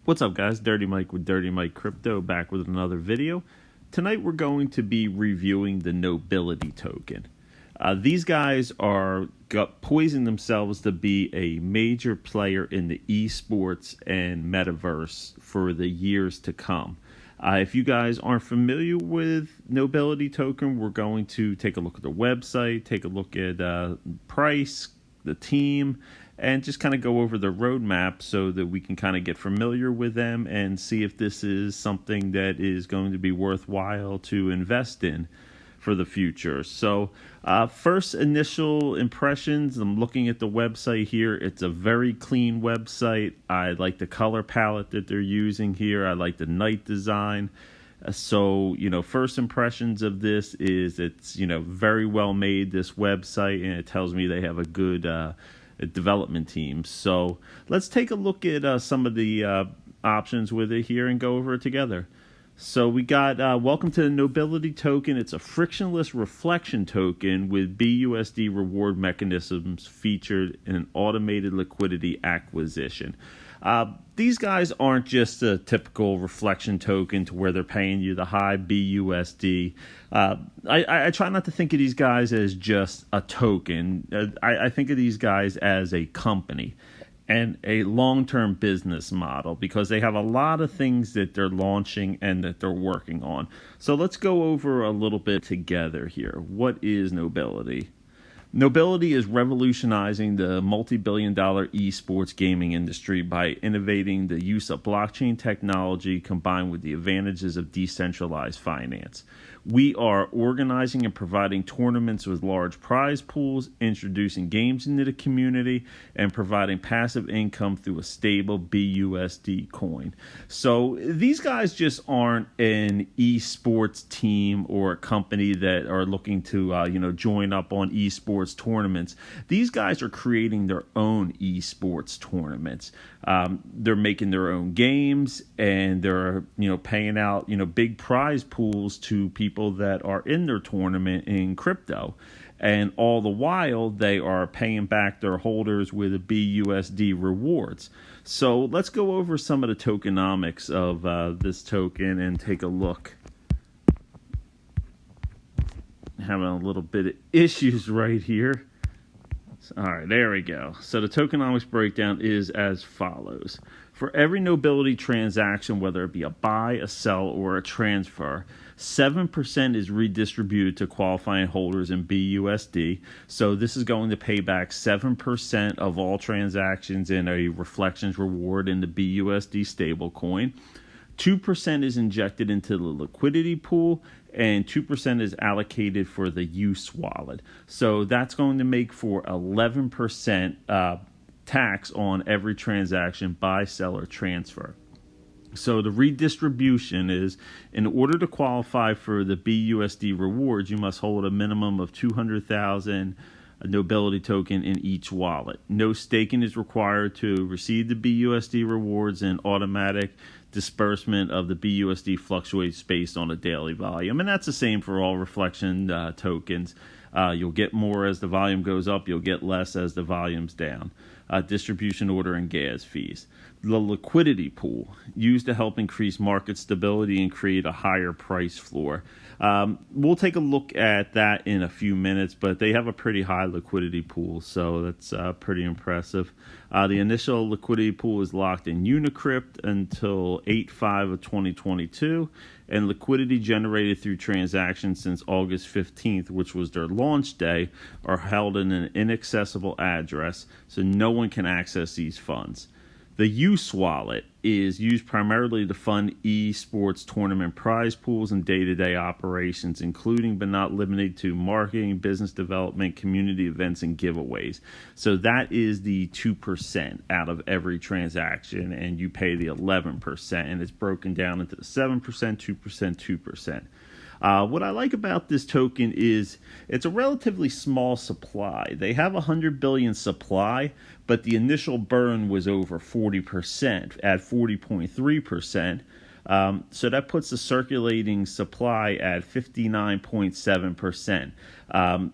What's up, guys? Dirty Mike with Dirty Mike Crypto, back with another video. Tonight we're going to be reviewing the Nobility Token. These guys are poising themselves to be a major player in the esports and Metaverse for the years to come. If you guys aren't familiar with Nobility Token, we're going to take a look at the website, take a look at price, the team, and just kind of go over the roadmap so that we can kind of get familiar with them and see if this is something that is going to be worthwhile to invest in for the future. So first initial impressions, I'm looking at the website here. It's a very clean website. I like the color palette that they're using here. I like the night design. So, first impressions of this is it's, very well made, this website, and it tells me they have a good development team. So let's take a look at some of the options with it here and go over it together. So we got welcome to the Nobility Token. It's a frictionless reflection token with BUSD reward mechanisms featured in an automated liquidity acquisition. These guys aren't just a typical reflection token to where they're paying you the high BUSD. I try not to think of these guys as just a token. I think of these guys as a company and a long-term business model because they have a lot of things that they're launching and that they're working on. So let's go over a little bit together here. What is Nobility? Nobility is revolutionizing the multi-billion-dollar esports gaming industry by innovating the use of blockchain technology combined with the advantages of decentralized finance. We are organizing and providing tournaments with large prize pools, introducing games into the community, and providing passive income through a stable BUSD coin. So these guys just aren't an esports team or a company that are looking to join up on esports tournaments. These guys are creating their own esports tournaments. They're making their own games, and they're paying out big prize pools to people that are in their tournament in crypto, and all the while they are paying back their holders with a BUSD rewards. So let's go over some of the tokenomics of this token and take a look. Having a little bit of issues right here. All right, there we go. So the tokenomics breakdown is as follows. For every Nobility transaction, whether it be a buy, a sell, or a transfer, 7% is redistributed to qualifying holders in BUSD. So this is going to pay back 7% of all transactions in a reflections reward in the BUSD stablecoin. 2% is injected into the liquidity pool, and 2% is allocated for the use wallet. So that's going to make for 11% tax on every transaction, buy, sell, or transfer. So the redistribution is, in order to qualify for the BUSD rewards, you must hold a minimum of 200,000 Nobility token in each wallet. No staking is required to receive the BUSD rewards, and automatic disbursement of the BUSD fluctuates based on a daily volume. And that's the same for all reflection tokens. You'll get more as the volume goes up. You'll get less as the volume's down. Distribution order and gas fees. The liquidity pool, used to help increase market stability and create a higher price floor. We'll take a look at that in a few minutes, but they have a pretty high liquidity pool, so that's pretty impressive. The initial liquidity pool is locked in Unicrypt until 8/5 of 2022, and liquidity generated through transactions since August 15th, which was their launch day, are held in an inaccessible address, so no one can access these funds. The use wallet is used primarily to fund esports tournament prize pools and day-to-day operations, including but not limited to marketing, business development, community events, and giveaways. So that is the 2% out of every transaction, and you pay the 11%, and it's broken down into the 7%, 2%, 2%. What I like about this token is it's a relatively small supply. They have 100 billion supply, but the initial burn was over 40% at 40.3%. So that puts the circulating supply at 59.7%.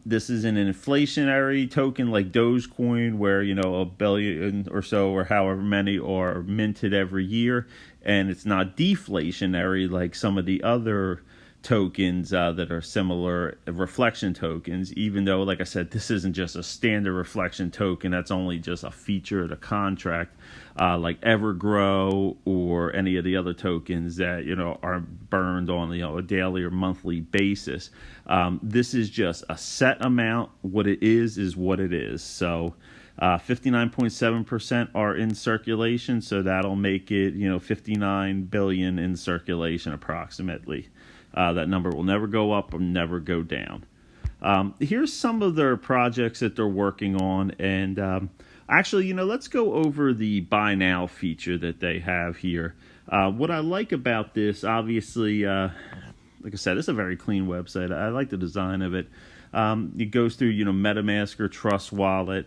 This is an inflationary token like Dogecoin, where, a billion or so, or however many, are minted every year. And it's not deflationary like some of the other tokens that are similar reflection tokens, even though, like I said, this isn't just a standard reflection token. That's only just a feature of the contract, like Evergrow or any of the other tokens that are burned on a daily or monthly basis. This is just a set amount. What it is what it is. So 59.7% are in circulation, so that'll make it 59 billion in circulation approximately. That number will never go up or never go down. Here's some of their projects that they're working on. And actually, let's go over the buy now feature that they have here. What I like about this, obviously, like I said, it's a very clean website. I like the design of it. It goes through, MetaMask or Trust Wallet.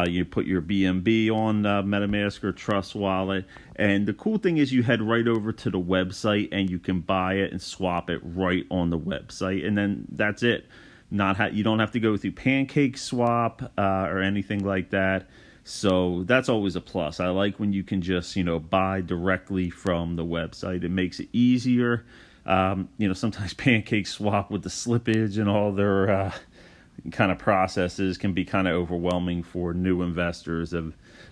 You put your BNB on MetaMask or Trust Wallet. And the cool thing is you head right over to the website and you can buy it and swap it right on the website. And then that's it. You don't have to go through Pancake Swap or anything like that. So that's always a plus. I like when you can just, buy directly from the website. It makes it easier. Sometimes Pancake Swap with the slippage and all their kind of processes can be kind of overwhelming for new investors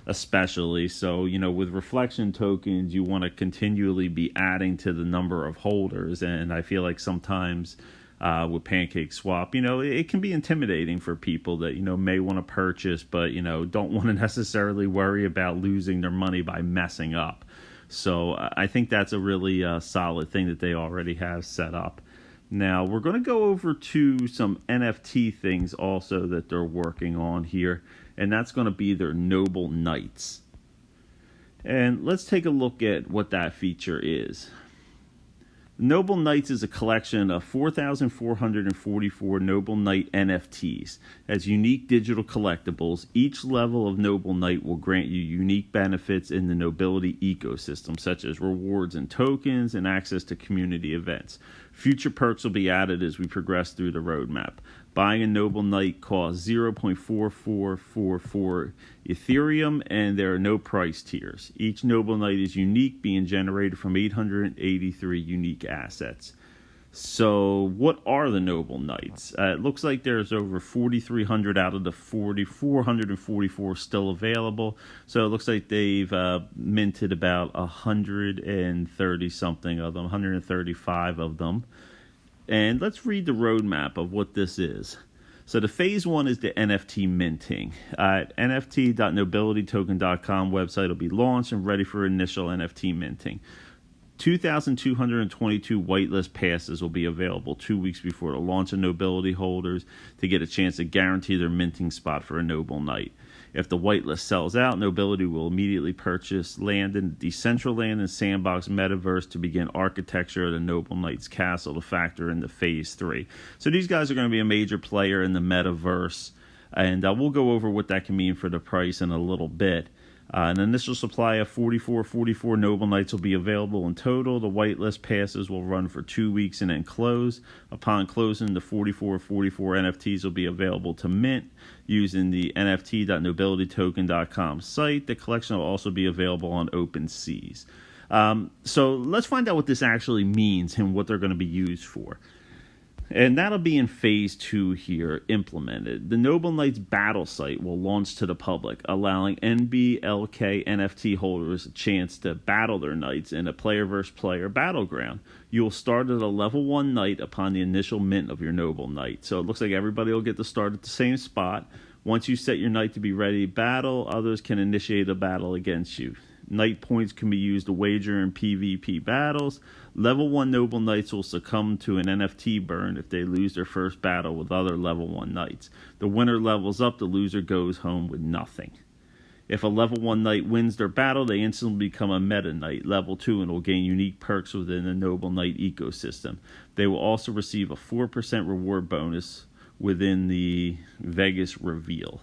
especially. So, with reflection tokens, you want to continually be adding to the number of holders. And I feel like sometimes with Pancake Swap, it can be intimidating for people that, may want to purchase, but, don't want to necessarily worry about losing their money by messing up. So I think that's a really solid thing that they already have set up. Now, we're going to go over to some NFT things also that they're working on here, and that's going to be their Noble Knights. And let's take a look at what that feature is. Noble Knights is a collection of 4,444 Noble Knight NFTs. As unique digital collectibles, each level of Noble Knight will grant you unique benefits in the Nobility ecosystem, such as rewards and tokens and access to community events. Future perks will be added as we progress through the roadmap. Buying a Noble Knight costs 0.4444 Ethereum, and there are no price tiers. Each Noble Knight is unique, being generated from 883 unique assets. So what are the Noble Knights? It looks like there's over 4,300 out of the 4,444 still available. So it looks like they've minted about 130 something of them, 135 of them. And let's read the roadmap of what this is. So the phase one is the NFT minting. At nft.nobilitytoken.com website will be launched and ready for initial NFT minting. 2,222 whitelist passes will be available 2 weeks before the launch of Nobility holders to get a chance to guarantee their minting spot for a Noble Knight. If the whitelist sells out, Nobility will immediately purchase land in the Decentraland and Sandbox Metaverse to begin architecture of the Noble Knight's castle to factor into Phase 3. So these guys are going to be a major player in the Metaverse, and we'll go over what that can mean for the price in a little bit. An initial supply of 44 Noble Knights will be available in total. The whitelist passes will run for 2 weeks and then close. Upon closing, the 44 NFTs will be available to mint using the nft.nobilitytoken.com site. The collection will also be available on OpenSeas. So let's find out what this actually means and what they're going to be used for. And that'll be in phase 2 here implemented. The Noble Knights battle site will launch to the public, allowing NBLK NFT holders a chance to battle their knights in a player versus player battleground. You will start at a level 1 knight upon the initial mint of your Noble Knight. So it looks like everybody will get to start at the same spot. Once you set your knight to be ready to battle, others can initiate a battle against you. Knight points can be used to wager in PvP battles. Level 1 Noble Knights will succumb to an NFT burn if they lose their first battle with other level 1 Knights. The winner levels up, the loser goes home with nothing. If a level 1 Knight wins their battle, they instantly become a Meta Knight, level 2, and will gain unique perks within the Noble Knight ecosystem. They will also receive a 4% reward bonus within the Vegas reveal.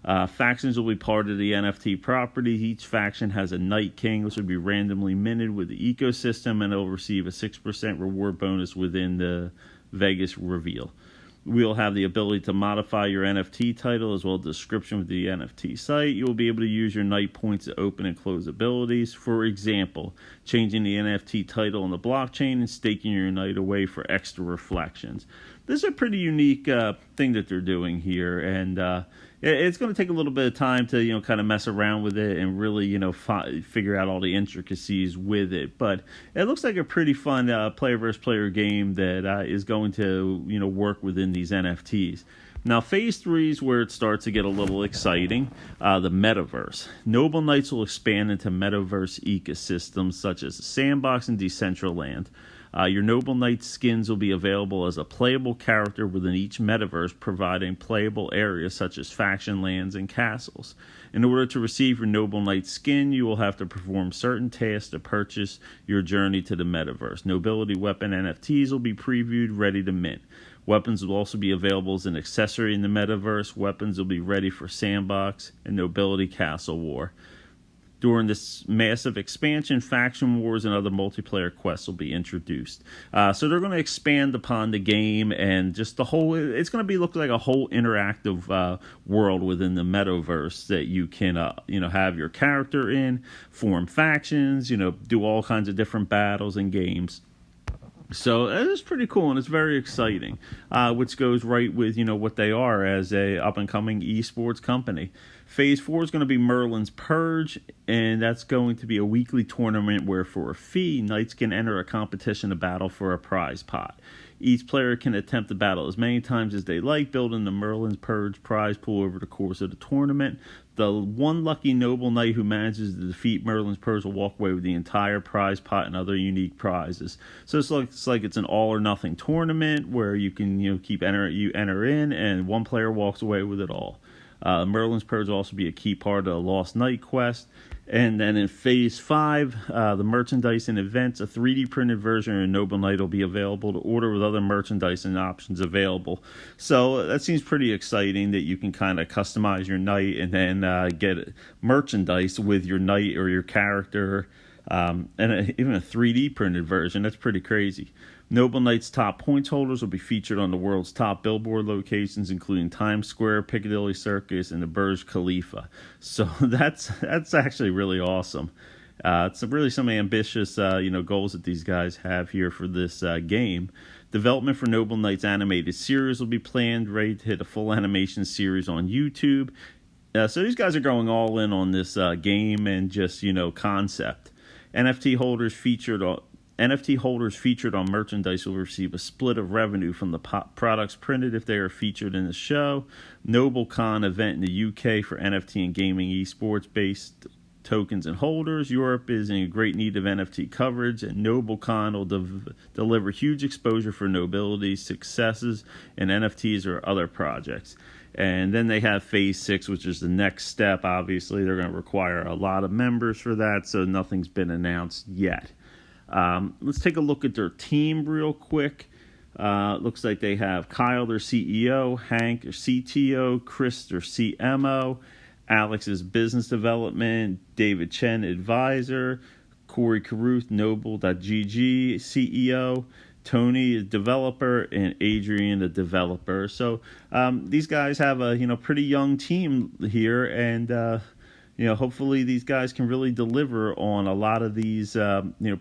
Factions will be part of the NFT property. Each faction has a Night King, which will be randomly minted with the ecosystem, and it'll receive a 6% reward bonus within the Vegas reveal. We'll have the ability to modify your NFT title as well as description with the NFT site. You'll be able to use your Night points to open and close abilities. For example, changing the NFT title on the blockchain and staking your Night away for extra reflections. This is a pretty unique thing that they're doing here, and it's going to take a little bit of time to kind of mess around with it and really figure out all the intricacies with it. But it looks like a pretty fun player versus player game that is going to work within these NFTs. Now, Phase 3 is where it starts to get a little exciting, the Metaverse. Noble Knights will expand into Metaverse ecosystems such as Sandbox and Decentraland. Your Noble Knight skins will be available as a playable character within each metaverse, providing playable areas such as faction lands and castles. In order to receive your Noble Knight skin, you will have to perform certain tasks to purchase your journey to the metaverse. Nobility weapon NFTs will be previewed, ready to mint. Weapons will also be available as an accessory in the metaverse. Weapons will be ready for Sandbox and Nobility Castle War. During this massive expansion, faction wars and other multiplayer quests will be introduced. So they're going to expand upon the game and just the whole. It's going to look like a whole interactive world within the metaverse that you can have your character in, form factions, do all kinds of different battles and games. So it's pretty cool and it's very exciting, which goes right with what they are as a up and coming esports company. Phase 4 is going to be Merlin's Purge, and that's going to be a weekly tournament where for a fee, knights can enter a competition to battle for a prize pot. Each player can attempt to battle as many times as they like, building the Merlin's Purge prize pool over the course of the tournament. The one lucky noble knight who manages to defeat Merlin's Purge will walk away with the entire prize pot and other unique prizes. So it's like it's an all or nothing tournament where you can enter in and one player walks away with it all. Merlin's Purge will also be a key part of the Lost Knight quest. And then in Phase 5, the merchandise and events, a 3D printed version of Noble Knight will be available to order with other merchandise and options available. So that seems pretty exciting that you can kind of customize your knight and then get merchandise with your knight or your character. And even a 3D printed version. That's pretty crazy. Noble Knight's top points holders will be featured on the world's top billboard locations, including Times Square, Piccadilly Circus, and the Burj Khalifa. So that's actually really awesome. It's really some ambitious goals that these guys have here for this game. Development for Noble Knight's animated series will be planned, ready to hit a full animation series on YouTube. So these guys are going all in on this game and just concept. NFT holders featured on merchandise will receive a split of revenue from the products printed if they are featured in the show. NobleCon event in the UK for NFT and gaming esports based tokens and holders. Europe is in great need of NFT coverage, and NobleCon will deliver huge exposure for Nobility successes in NFTs or other projects. And then they have Phase 6, which is the next step. Obviously, they're going to require a lot of members for that, so nothing's been announced yet. Let's take a look at their team real quick. Looks like they have Kyle, their CEO, Hank, their CTO, Chris, their CMO, Alex is business development, David Chen, advisor, Corey Caruth, Noble.gg, CEO, Tony, a developer, and Adrian, the developer. So these guys have a pretty young team here, and hopefully these guys can really deliver on a lot of these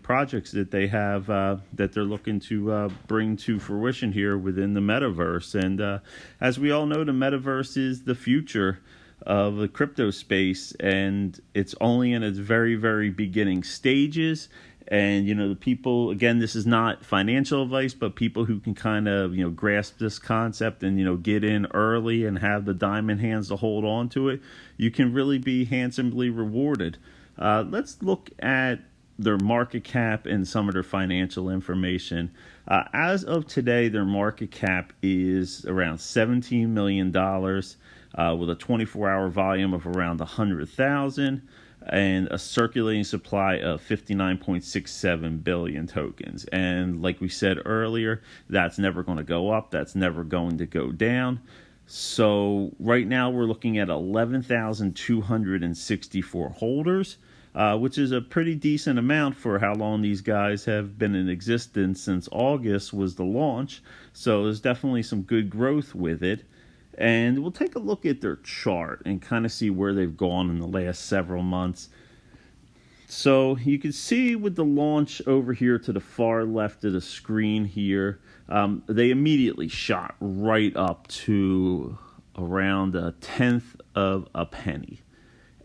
projects that they have that they're looking to bring to fruition here within the metaverse. And as we all know, the metaverse is the future of the crypto space, and it's only in its very, very beginning stages. And, the people, again, this is not financial advice, but people who can kind of, grasp this concept and, get in early and have the diamond hands to hold on to it, you can really be handsomely rewarded. Let's look at their market cap and some of their financial information. As of today, their market cap is around $17 million with a 24-hour volume of around 100,000. And a circulating supply of 59.67 billion tokens. And like we said earlier, that's never going to go up. That's never going to go down. So right now we're looking at 11,264 holders, which is a pretty decent amount for how long these guys have been in existence. Since August was the launch. So there's definitely some good growth with it. And we'll take a look at their chart and kind of see where they've gone in the last several months. So you can see with the launch over here to the far left of the screen here, they immediately shot right up to around a tenth of a penny.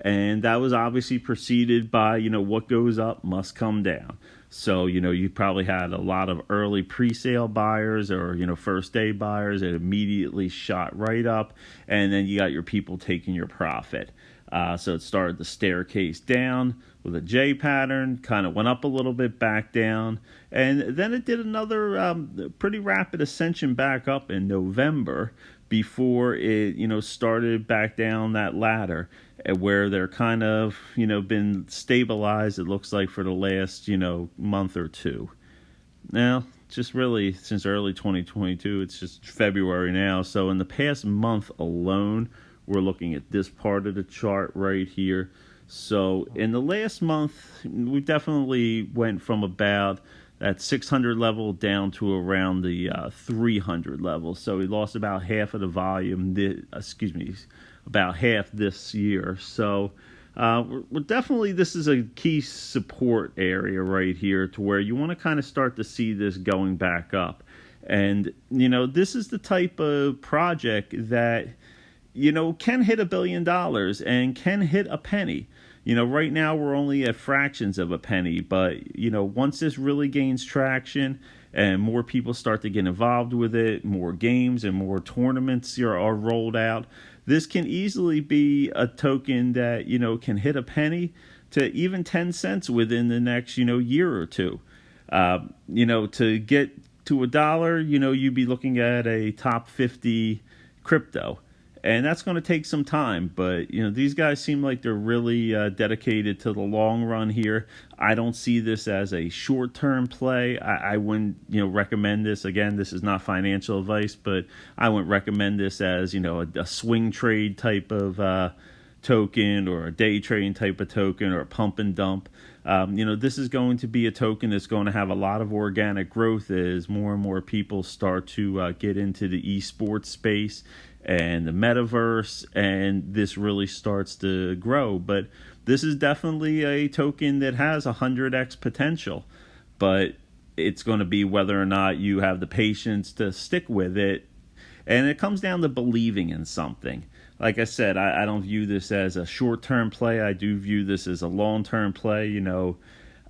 And that was obviously preceded by, what goes up must come down. So, you probably had a lot of early pre-sale buyers or, first day buyers that immediately shot right up. And then you got your people taking your profit. So it started the staircase down with a J pattern, kind of went up a little bit, back down. And then it did another pretty rapid ascension back up in November before it, started back down that ladder where they're kind of, been stabilized, it looks like, for the last, month or two. Now, just really since early 2022, it's just February now. So in the past month alone, we're looking at this part of the chart right here. So in the last month, we definitely went from about that 600 level down to around the 300 level. So we lost about half of the volume, about half this year. So we're definitely, this is a key support area right here to where you want to kind of start to see this going back up. And, this is the type of project that, can hit $1 billion and can hit a penny. Right now we're only at fractions of a penny, but, once this really gains traction and more people start to get involved with it, more games and more tournaments are rolled out, this can easily be a token that, can hit a penny to even 10 cents within the next, year or two. To get to $1, you'd be looking at a top 50 crypto. And that's going to take some time, but these guys seem like they're really dedicated to the long run here. I don't see this as a short-term play. I wouldn't recommend this. Again, this is not financial advice, but I wouldn't recommend this as a swing trade type of token or a day trading type of token or a pump and dump. This is going to be a token that's going to have a lot of organic growth as more and more people start to get into the esports space and the Metaverse, and this really starts to grow. But this is definitely a token that has 100x potential, but it's going to be whether or not you have the patience to stick with it. And it comes down to believing in something. Like I said, I don't view this as a short-term play. I do view this as a long-term play.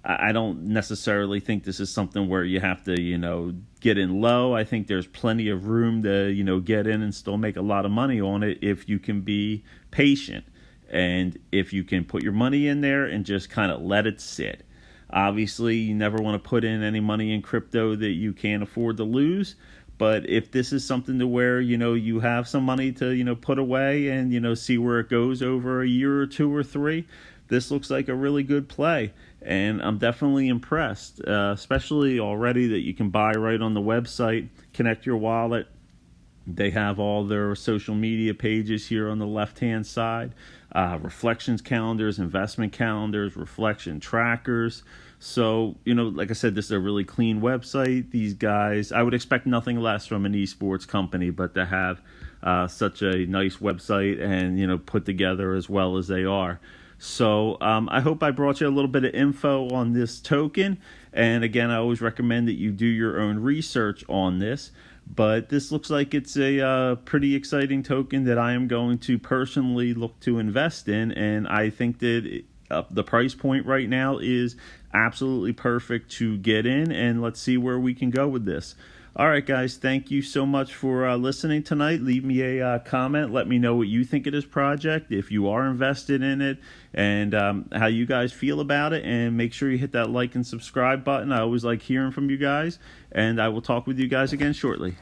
I don't necessarily think this is something where you have to, get in low. I think there's plenty of room to, get in and still make a lot of money on it if you can be patient and if you can put your money in there and just kind of let it sit. Obviously, you never want to put in any money in crypto that you can't afford to lose. But if this is something to where, you have some money to, put away and, see where it goes over a year or two or three, this looks like a really good play. And I'm definitely impressed, especially already that you can buy right on the website, connect your wallet. They have all their social media pages here on the left-hand side, reflections calendars, investment calendars, reflection trackers. So, like I said, this is a really clean website. These guys, I would expect nothing less from an esports company, but to have such a nice website and, put together as well as they are. So I hope I brought you a little bit of info on this token. And again, I always recommend that you do your own research on this. But this looks like it's a pretty exciting token that I am going to personally look to invest in. And I think that the price point right now is absolutely perfect to get in. And let's see where we can go with this. All right, guys, thank you so much for listening tonight. Leave me a comment. Let me know what you think of this project, if you are invested in it, and how you guys feel about it. And make sure you hit that like and subscribe button. I always like hearing from you guys, and I will talk with you guys again shortly.